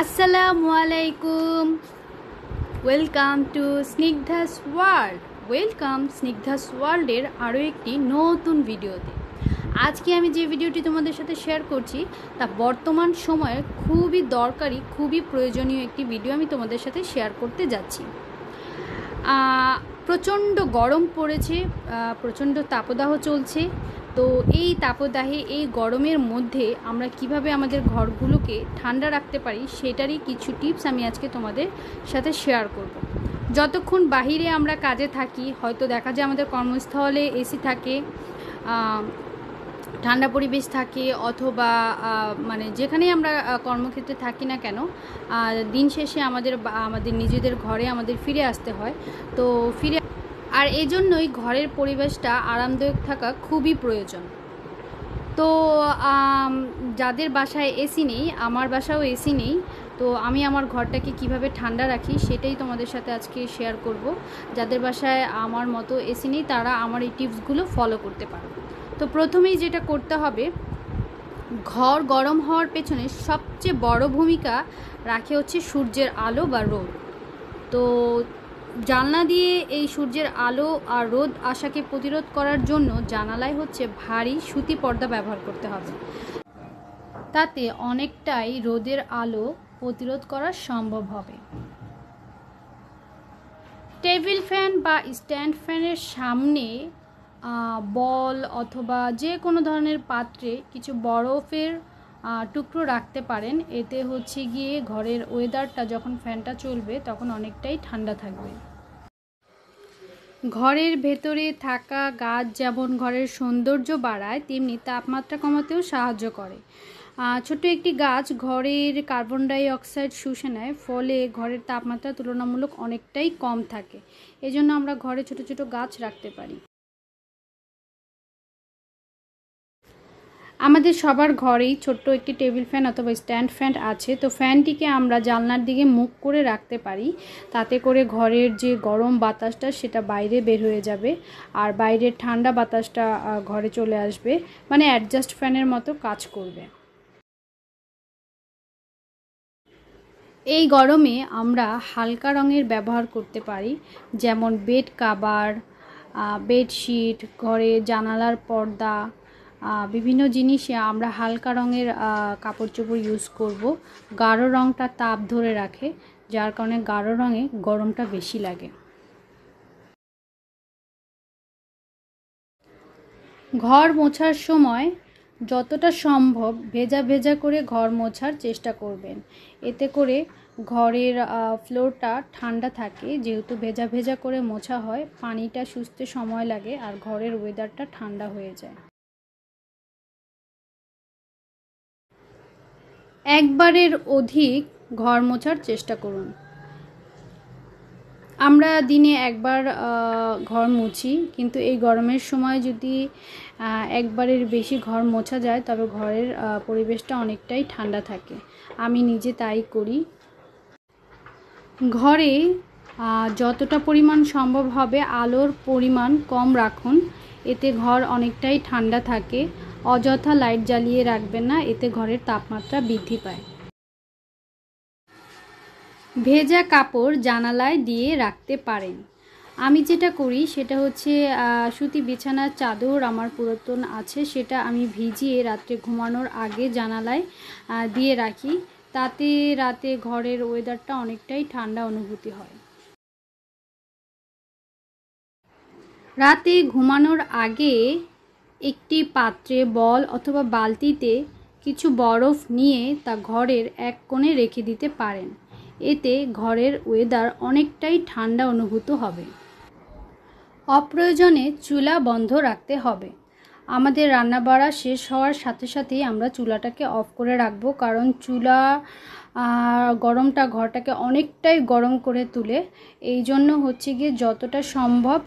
আসসালামু আলাইকুম। Welcome to Snigdha's world. Welcome Snigdha's ওয়ার্ল্ডের আরও একটি নতুন ভিডিওতে। আজকে আমি যে ভিডিওটি তোমাদের সাথে শেয়ার করছি তা বর্তমান সময়ে খুবই দরকারি, খুবই প্রয়োজনীয় একটি ভিডিও আমি তোমাদের সাথে শেয়ার করতে যাচ্ছি। প্রচণ্ড গরম পড়েছে, প্রচণ্ড তাপদাহ চলছে। তো এই তাপদাহে, এই গরমের মধ্যে আমরা কিভাবে আমাদের ঘরগুলোকে ঠান্ডা রাখতে পারি সেটারই কিছু টিপস আমি আজকে তোমাদের সাথে শেয়ার করব। যতক্ষণ বাহিরে আমরা কাজে থাকি, হয়তো দেখা যায় আমাদের কর্মস্থলে এসি থাকে, ঠান্ডা পরিবেশ থাকে, অথবা মানে যেখানেই আমরা কর্মক্ষেত্রে থাকি না কেন, দিন শেষে আমাদের নিজেদের ঘরে আমাদের ফিরে আসতে হয়। তো আর এই জন্যই ঘরের পরিবেশটা আরামদায়ক থাকা খুবই প্রয়োজন। তো যাদের বাসায় এসি নেই, আমার বাসাও এসি নেই, তো আমি আমার ঘরটাকে কিভাবে ঠান্ডা রাখি সেটাই তোমাদের সাথে আজকে শেয়ার করব। যাদের বাসায় আমার মতো এসি নেই তারা আমার এই টিপসগুলো ফলো করতে পারো। তো প্রথমেই যেটা করতে হবে, ঘর গরম হওয়ার পেছনে সবচেয়ে বড় ভূমিকা রাখে হচ্ছে সূর্যের আলো বা রোদ। তো জানলা দিয়ে এই সূর্যের আলো আর রোদ আসাকে প্রতিরোধ করার জন্য জানালায় হচ্ছে ভারী সুতি পর্দা ব্যবহার করতে হবে। তাতে অনেকটাই রোদের আলো প্রতিরোধ করা সম্ভব হবে। টেবিল ফ্যান বা স্ট্যান্ড ফ্যানের সামনে বল অথবা যে কোনো ধরনের পাত্রে কিছু বরফের টুকরো রাখতে পারেন। এতে হচ্ছে গিয়ে ঘরের ওয়েদারটা যখন ফ্যানটা চলবে তখন অনেকটাই ঠান্ডা থাকবে। ঘরের ভেতরে থাকা গাছ যেমন ঘরের সৌন্দর্য বাড়ায়, তেমনি তাপমাত্রা কমাতেও সাহায্য করে। ছোট্ট একটি গাছ ঘরের কার্বন ডাই অক্সাইড শুষে নেয়, ফলে ঘরের তাপমাত্রা তুলনামূলক অনেকটাই কম থাকে। এজন্য আমরা ঘরে ছোট ছোট গাছ রাখতে পারি। আমাদের সবার ঘরেই ছোট্ট একটি টেবিল ফ্যান অথবা স্ট্যান্ড ফ্যান আছে। তো ফ্যানটিকে আমরা জানলার দিকে মুখ করে রাখতে পারি, তাতে করে ঘরের যে গরম বাতাসটা সেটা বাইরে বের হয়ে যাবে আর বাইরের ঠান্ডা বাতাসটা ঘরে চলে আসবে, মানে অ্যাডজাস্ট ফ্যানের মতো কাজ করবে। এই গরমে আমরা হালকা রঙের ব্যবহার করতে পারি, যেমন বেড কাভার, বেডশিট, ঘরে জানালার পর্দা, বিভিন্ন জিনিসে আমরা হালকা রঙের কাপড় চোপড় ইউজ করব। গাঢ় রঙটা তাপ ধরে রাখে, যার কারণে গাঢ় রঙে গরমটা বেশি লাগে। ঘর মোছার সময় যতটা সম্ভব ভেজা ভেজা করে ঘর মোছার চেষ্টা করবেন। এতে করে ঘরের ফ্লোরটা ঠান্ডা থাকে, যেহেতু ভেজা ভেজা করে মোছা হয়, পানিটা শুষতে সময় লাগে আর ঘরের ওয়েদারটা ঠান্ডা হয়ে যায়। একবারের অধিক ঘর মোছার চেষ্টা করুন। আমরা দিনে একবার ঘর মুছি, কিন্তু এই গরমের সময় যদি একবারের বেশি ঘর মোছা যায় তবে ঘরের পরিবেশটা অনেকটাই ঠান্ডা থাকে। আমি নিজে তাই করি। ঘরে যতটা পরিমাণ সম্ভব হবে আলোর পরিমাণ কম রাখুন, এতে ঘর অনেকটাই ঠান্ডা থাকে। অযথা লাইট জ্বালিয়ে রাখবেন না, এতে ঘরের তাপমাত্রা বৃদ্ধি পায়। ভেজা কাপড় জানালায় দিয়ে রাখতে পারেন। আমি যেটা করি সেটা হচ্ছে সুতি বিছানার চাদর আমার পুরাতন আছে, সেটা আমি ভিজিয়ে রাত্রে ঘুমানোর আগে জানালায় দিয়ে রাখি। তাতে রাতে ঘরের ওয়েদারটা অনেকটাই ঠান্ডা অনুভূতি হয়। রাতে ঘুমানোর আগে একটি পাত্রে বল অথবা বালতিতে কিছু বরফ নিয়ে তা ঘরের এক কোণে রেখে দিতে পারেন। এতে ঘরের ওয়েদার অনেকটাই ঠান্ডা অনুভূত হবে। অপ্রয়োজনে চুলা বন্ধ রাখতে হবে। আমাদের রান্নাবাড়া শেষ হওয়ার সাথে সাথেই আমরা চুলাটাকে অফ করে রাখবো, কারণ চুলা গরমটা ঘরটাকে অনেকটাই গরম করে তুলে। এই জন্য হচ্ছে গিয়ে যতটা সম্ভব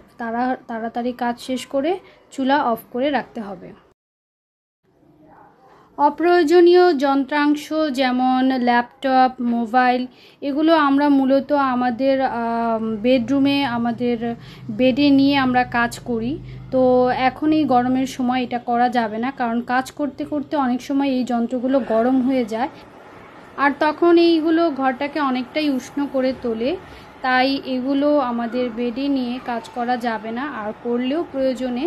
তাড়াতাড়ি কাজ শেষ করে চুলা অফ করে রাখতে হবে। অপ্রয়োজনীয় যন্ত্রাংশ যেমন ল্যাপটপ, মোবাইল, এগুলো আমরা মূলত আমাদের বেডরুমে, আমাদের বেডে নিয়ে আমরা কাজ করি। তো এখন এই গরমের সময় এটা করা যাবে না, কারণ কাজ করতে করতে অনেক সময় এই যন্ত্রগুলো গরম হয়ে যায়। আর তখন এইগুলো ঘরটাকে অনেকটাই উষ্ণ করে তোলে, তাই এগুলো আমাদের বেডে নিয়ে কাজ করা যাবে না, আর করলেও প্রয়োজনে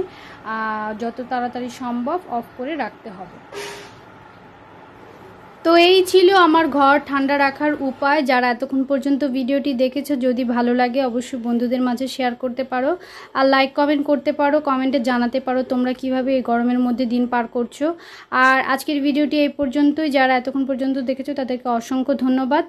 যত তাড়াতাড়ি সম্ভব অফ করে রাখতে হবে। তো এই ছিল আমার ঘর ঠান্ডা রাখার উপায়। যারা এতক্ষণ পর্যন্ত ভিডিওটি দেখেছো, যদি ভালো লাগে অবশ্যই বন্ধুদের মাঝে শেয়ার করতে পারো, আর লাইক কমেন্ট করতে পারো, কমেন্টে জানাতে পারো তোমরা কিভাবে এই গরমের মধ্যে দিন পার করছো। আর আজকের ভিডিওটি এই পর্যন্তই। যারা এতক্ষণ পর্যন্ত দেখেছো তাদেরকে অসংখ্য ধন্যবাদ।